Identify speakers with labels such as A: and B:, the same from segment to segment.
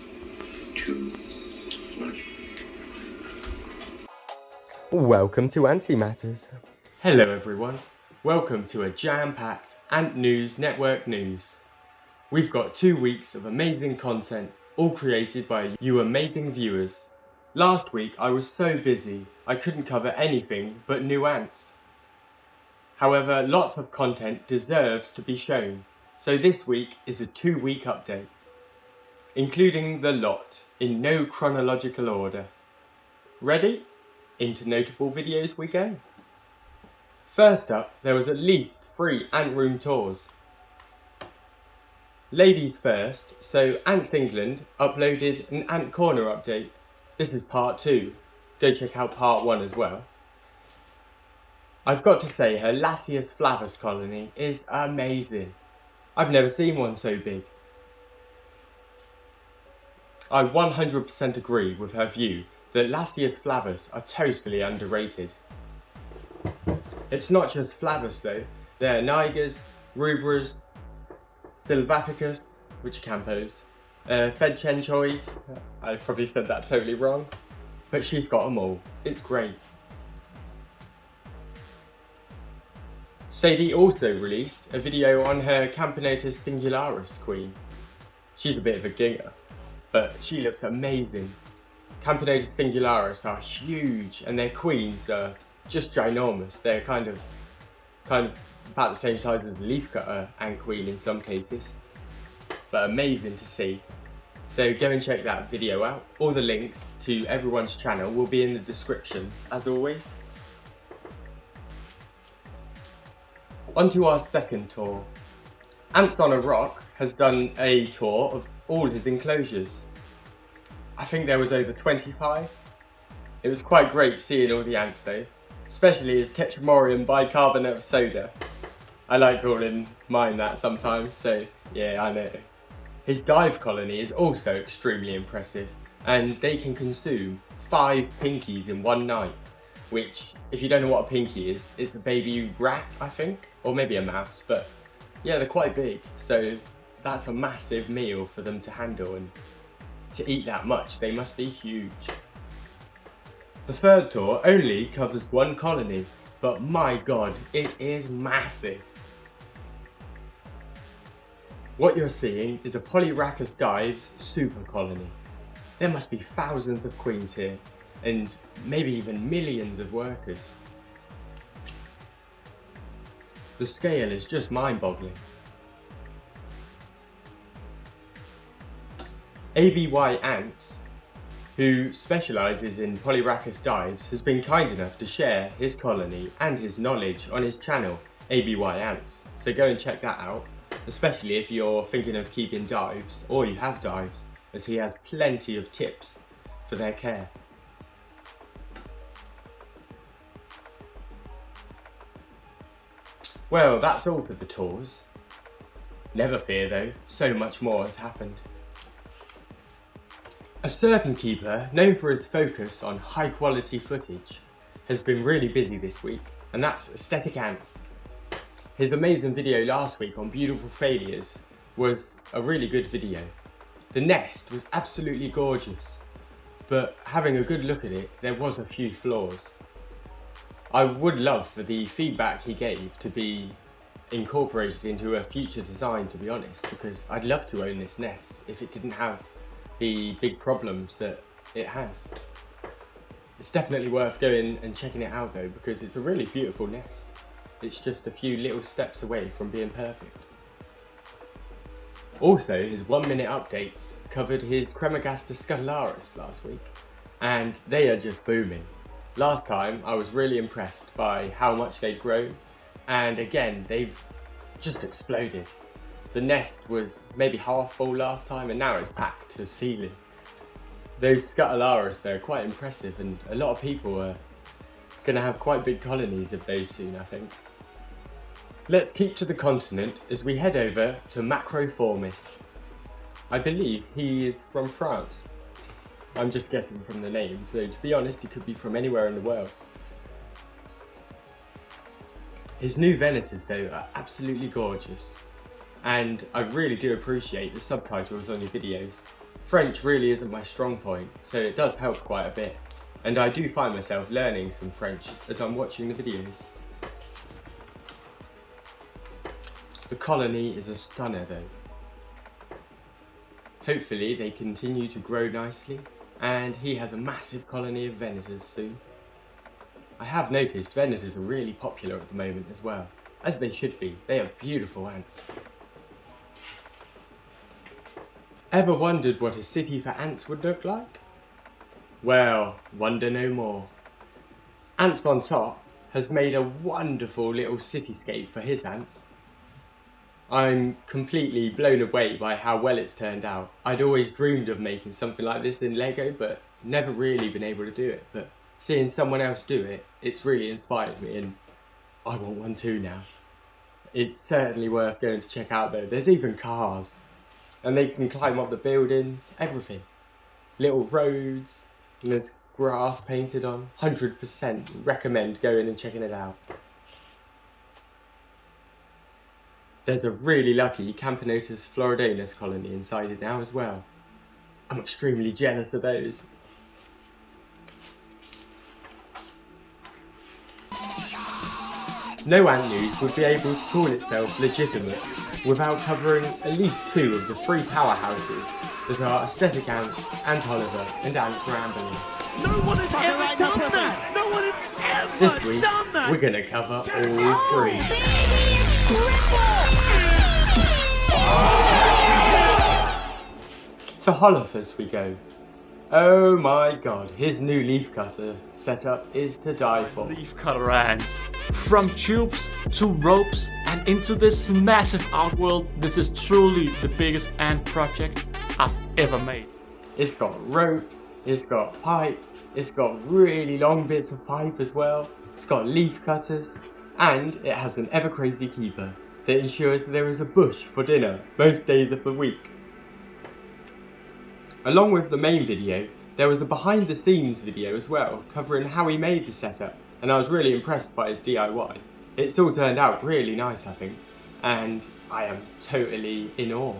A: 2, 1.
B: Welcome to ANTYMATTERS.
C: Hello everyone, welcome to a jam-packed Ant News Network news. We've got 2 weeks of amazing content, all created by you amazing viewers. Last week I was so busy I couldn't cover anything but new ants. However, lots of content deserves to be shown, so this week is a 2-week update, including the lot in no chronological order. Ready? Into notable videos we go. First up, there was at least 3 ant room tours. Ladies first, so Ants England uploaded an Ant Corner update. This is part 2, go check out part 1 as well. I've got to say her Lasius flavus colony is amazing. I've never seen one so big. I 100% agree with her view that Lasius flavus are totally underrated. It's not just flavus though, there are nigers, rubras, sylvaticus, which are campos, fedchenchois, I probably said that totally wrong, but she's got them all, it's great. Sadie also released a video on her Camponotus singularis queen. She's a bit of a ginger, but she looks amazing. Camponotus singularis are huge and their queens are just ginormous. They're kind of about the same size as a leafcutter ant queen in some cases, but amazing to see. So go and check that video out. All the links to everyone's channel will be in the descriptions as always. On to our second tour. Ants on a Rock has done a tour of all his enclosures. I think there was over 25. It was quite great seeing all the ants though, especially his Tetramorium bicarbonate of soda. I like calling mine that sometimes, so yeah, I know. His dive colony is also extremely impressive, and they can consume 5 pinkies in one night, which, if you don't know what a pinky is, it's a baby rat, I think, or maybe a mouse, but yeah, they're quite big, so that's a massive meal for them to handle, and to eat that much, they must be huge. The third tour only covers 1 colony, but my god, it is massive. What you're seeing is a Polyrhachis Divers super colony. There must be thousands of queens here, and maybe even millions of workers. The scale is just mind-boggling. ABY Ants, who specialises in Polyrhachis dives, has been kind enough to share his colony and his knowledge on his channel, ABY Ants, so go and check that out, especially if you're thinking of keeping dives, or you have dives, as he has plenty of tips for their care. Well, that's all for the tours. Never fear though, so much more has happened. A certain keeper, known for his focus on high quality footage, has been really busy this week, and that's Aesthetic Ants. His amazing video last week on beautiful failures was a really good video. The nest was absolutely gorgeous, but having a good look at it, there was a few flaws. I would love for the feedback he gave to be incorporated into a future design, to be honest, because I'd love to own this nest if it didn't have the big problems that it has. It's definitely worth going and checking it out though, because it's a really beautiful nest. It's just a few little steps away from being perfect. Also, his 1-minute updates covered his Acromermex Scolaris last week, and they are just booming. Last time I was really impressed by how much they'd grown, and again they've just exploded. The nest was maybe half full last time, and now it's packed to the ceiling. Those Scolaris, they're quite impressive, and a lot of people are going to have quite big colonies of those soon, I think. Let's keep to the continent as we head over to Macroformus. I believe he is from France. I'm just guessing from the name, so to be honest, he could be from anywhere in the world. His new venators though are absolutely gorgeous, and I really do appreciate the subtitles on your videos. French really isn't my strong point, so it does help quite a bit. And I do find myself learning some French as I'm watching the videos. The colony is a stunner though. Hopefully they continue to grow nicely, and he has a massive colony of venators soon. I have noticed venators are really popular at the moment as well, as they should be. They are beautiful ants. Ever wondered what a city for ants would look like? Well, wonder no more. Antscon Top has made a wonderful little cityscape for his ants. I'm completely blown away by how well it's turned out. I'd always dreamed of making something like this in Lego, but never really been able to do it. But seeing someone else do it, it's really inspired me, and I want one too now. It's certainly worth going to check out though. There's even cars, and they can climb up the buildings, everything. Little roads, and there's grass painted on. 100% recommend going and checking it out. There's a really lucky Camponotus floridanus colony inside it now as well. I'm extremely jealous of those. No ant news would be able to call itself legitimate without covering at least 2 of the 3 powerhouses that are Aesthetic Ant, Ant Oliver and Ant Rambling.
A: No one has ever done that! No one has ever
C: This week,
A: done that!
C: we're going to cover all 3. To Holophus we go. Oh my god, his new leaf cutter setup is to die for.
A: Leaf cutter ants. From tubes to ropes and into this massive outworld, this is truly the biggest ant project I've ever made.
C: It's got rope, it's got pipe, it's got really long bits of pipe as well, it's got leaf cutters, and it has an ever crazy keeper that ensures there is a bush for dinner most days of the week. Along with the main video, there was a behind the scenes video as well, covering how he made the setup, and I was really impressed by his DIY. It's all turned out really nice, I think, and I am totally in awe.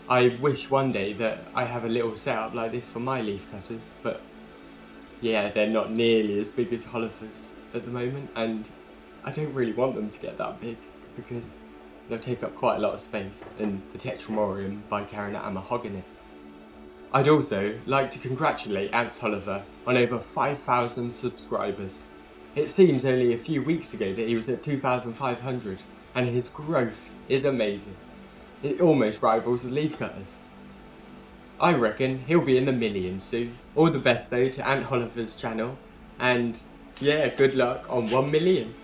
C: I wish one day that I have a little setup like this for my leaf cutters, but yeah, they're not nearly as big as Holophus at the moment, and I don't really want them to get that big because they'll take up quite a lot of space, and the Tetramorium bicarinata mahogany. I'd also like to congratulate Ants Oliver on over 5,000 subscribers. It seems only a few weeks ago that he was at 2,500, and his growth is amazing. It almost rivals the leaf cutters. I reckon he'll be in the millions soon. All the best though to Ant Oliver's channel, and yeah, good luck on 1 million.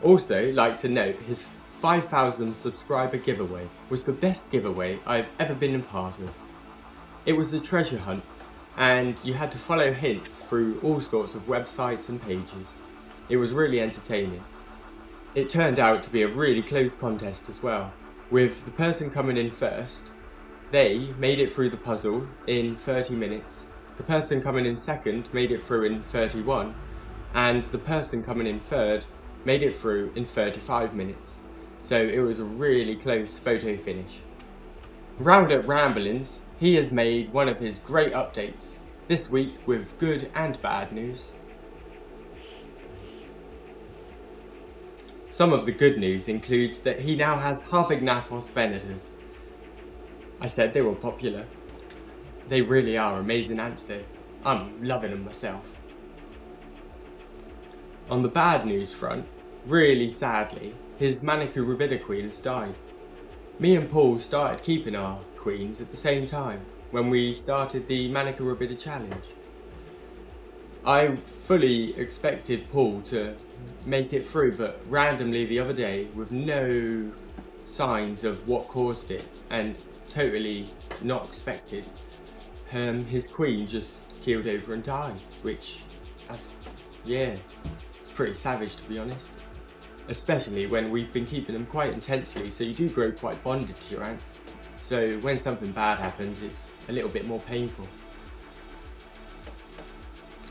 C: Also like to note his 5,000 subscriber giveaway was the best giveaway I've ever been a part of. It was a treasure hunt, and you had to follow hints through all sorts of websites and pages. It was really entertaining. It turned out to be a really close contest as well, with the person coming in first, they made it through the puzzle in 30 minutes, the person coming in second made it through in 31, and the person coming in third made it through in 35 minutes. So it was a really close photo finish. Round at Ramblings, he has made one of his great updates, this week with good and bad news. Some of the good news includes that he now has Harpignathos venators. I said they were popular. They really are amazing ants though. I'm loving them myself. On the bad news front, really sadly, his Manica rubida queen has died. Me and Paul started keeping our queens at the same time when we started the Manica rubida challenge. I fully expected Paul to make it through, but randomly the other day, with no signs of what caused it and totally not expected, his queen just keeled over and died, which, it's pretty savage to be honest. Especially when we've been keeping them quite intensely, so you do grow quite bonded to your ants. So when something bad happens, it's a little bit more painful.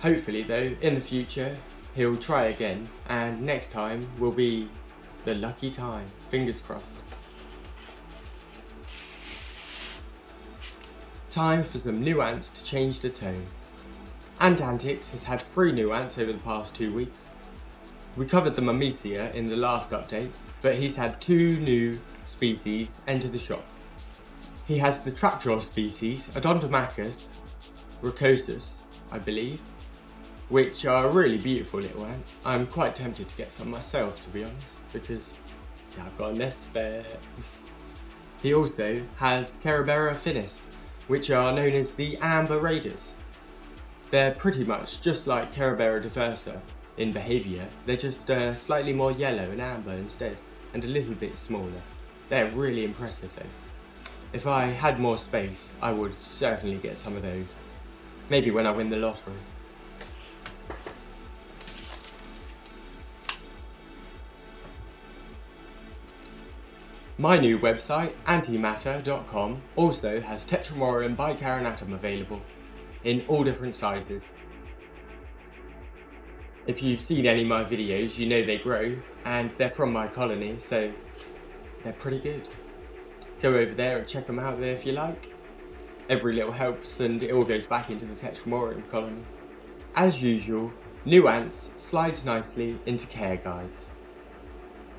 C: Hopefully though, in the future, he'll try again, and next time will be the lucky time. Fingers crossed. Time for some new ants to change the tone. Antics has had 3 new ants over the past 2 weeks. We covered the Mamesia in the last update, but he's had 2 new species enter the shop. He has the trapjaw species, Odontomachus ruralants, I believe, which are a really beautiful little ant. I'm quite tempted to get some myself, to be honest, because I've got a nest spare. He also has Cerabera finis, which are known as the amber raiders. They're pretty much just like Cerabera diversa in behaviour, they're just slightly more yellow and amber instead, and a little bit smaller. They're really impressive though. If I had more space, I would certainly get some of those. Maybe when I win the lottery. My new website, antymatter.com, also has Tetramorium bicarinatum available in all different sizes. If you've seen any of my videos, you know they grow, and they're from my colony, so they're pretty good. Go over there and check them out there if you like. Every little helps, and it all goes back into the Tetramorium colony. As usual, new ants slides nicely into care guides.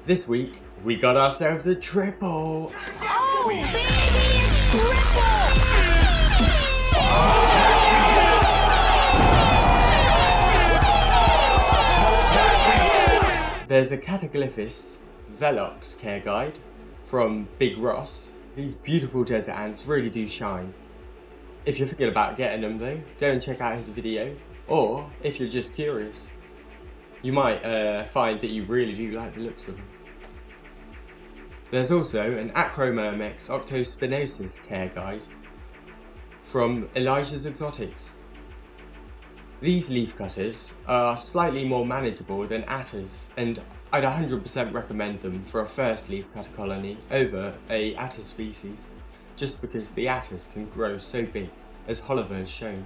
C: This week, we got ourselves a triple!
D: Oh, baby, triple!
C: There's a Cataglyphis Velox care guide from Big Ross. These beautiful desert ants really do shine. If you're thinking about getting them though, go and check out his video, or if you're just curious, you might find that you really do like the looks of them. There's also an Acromermex octospinosis care guide from Elijah's Exotics. These leaf cutters are slightly more manageable than atters, and I'd 100% recommend them for a first leaf cutter colony over a atter species, just because the atters can grow so big, as Oliver has shown.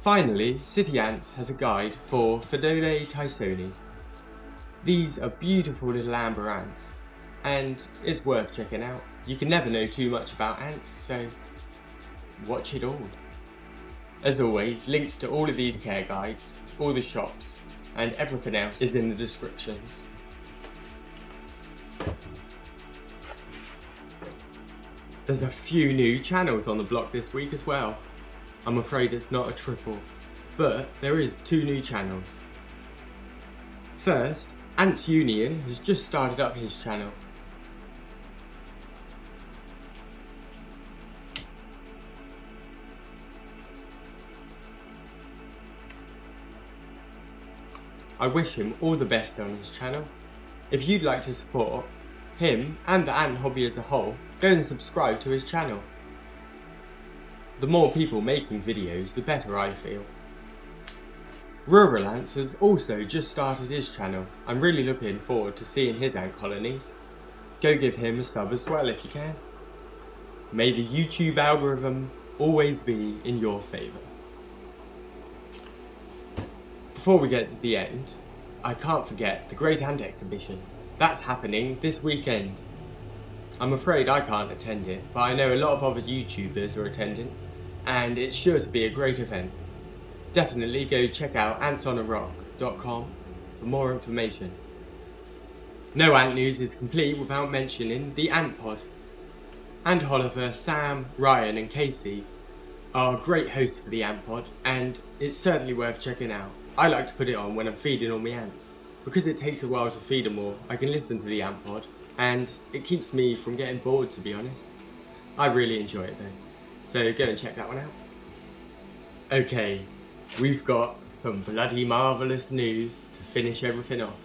C: Finally, City Ants has a guide for fedora tysoni. These are beautiful little amber ants, and it's worth checking out. You can never know too much about ants, so watch it all. As always, links to all of these care guides, all the shops, and everything else is in the descriptions. There's a few new channels on the block this week as well. I'm afraid it's not a triple, but there is 2 new channels. First, Ants Union has just started up his channel. I wish him all the best on his channel. If you'd like to support him and the ant hobby as a whole, go and subscribe to his channel. The more people making videos, the better I feel. Ruralants has also just started his channel. I'm really looking forward to seeing his ant colonies. Go give him a sub as well if you can. May the YouTube algorithm always be in your favour. Before we get to the end, I can't forget the Great Ant Exhibition. That's happening this weekend. I'm afraid I can't attend it, but I know a lot of other YouTubers are attending, and it's sure to be a great event. Definitely go check out antsonorock.com for more information. No ant news is complete without mentioning the Ant Pod. Ant Oliver, Sam, Ryan and Casey are great hosts for the Ant Pod, and it's certainly worth checking out. I like to put it on when I'm feeding all my ants. Because it takes a while to feed them all, I can listen to the Ant Pod, and it keeps me from getting bored, to be honest. I really enjoy it though, so go and check that one out. Okay, we've got some bloody marvellous news to finish everything off.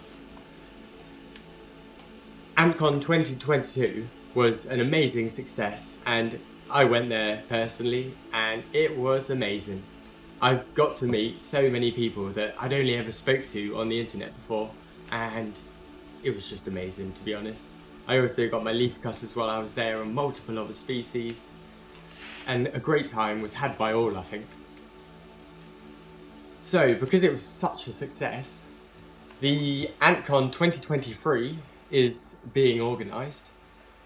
C: Ancon 2022 was an amazing success, and I went there personally, and it was amazing. I've got to meet so many people that I'd only ever spoke to on the internet before, and it was just amazing, to be honest. I also got my leaf cutters while I was there and multiple other species, and a great time was had by all, I think. So, because it was such a success, the Ancon 2023 is being organised,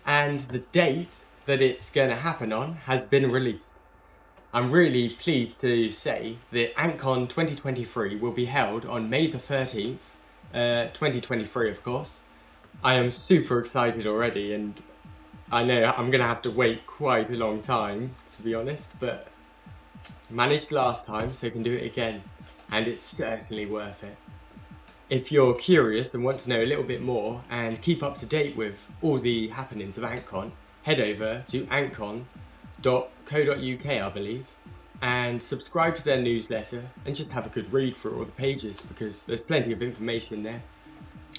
C: and the date that it's going to happen on has been released. I'm really pleased to say that Ancon 2023 will be held on May the 13th, 2023 of course. I am super excited already, and I know I'm going to have to wait quite a long time, to be honest, but managed last time, so can do it again, and it's certainly worth it. If you're curious and want to know a little bit more and keep up to date with all the happenings of Ancon, head over to ancon.co.uk, I believe, and subscribe to their newsletter and just have a good read through all the pages, because there's plenty of information there.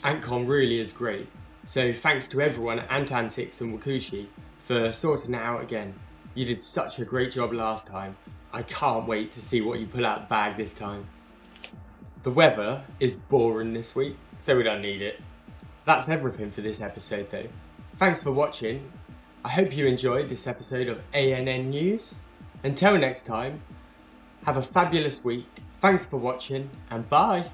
C: Ancon really is great, so thanks to everyone at Antics and Wakushi for sorting it out again. You did such a great job last time. I can't wait to see what you pull out the bag this time. The weather is boring this week, so we don't need it. That's everything for this episode though. Thanks for watching. I hope you enjoyed this episode of ANN News. Until next time, have a fabulous week. Thanks for watching, and bye!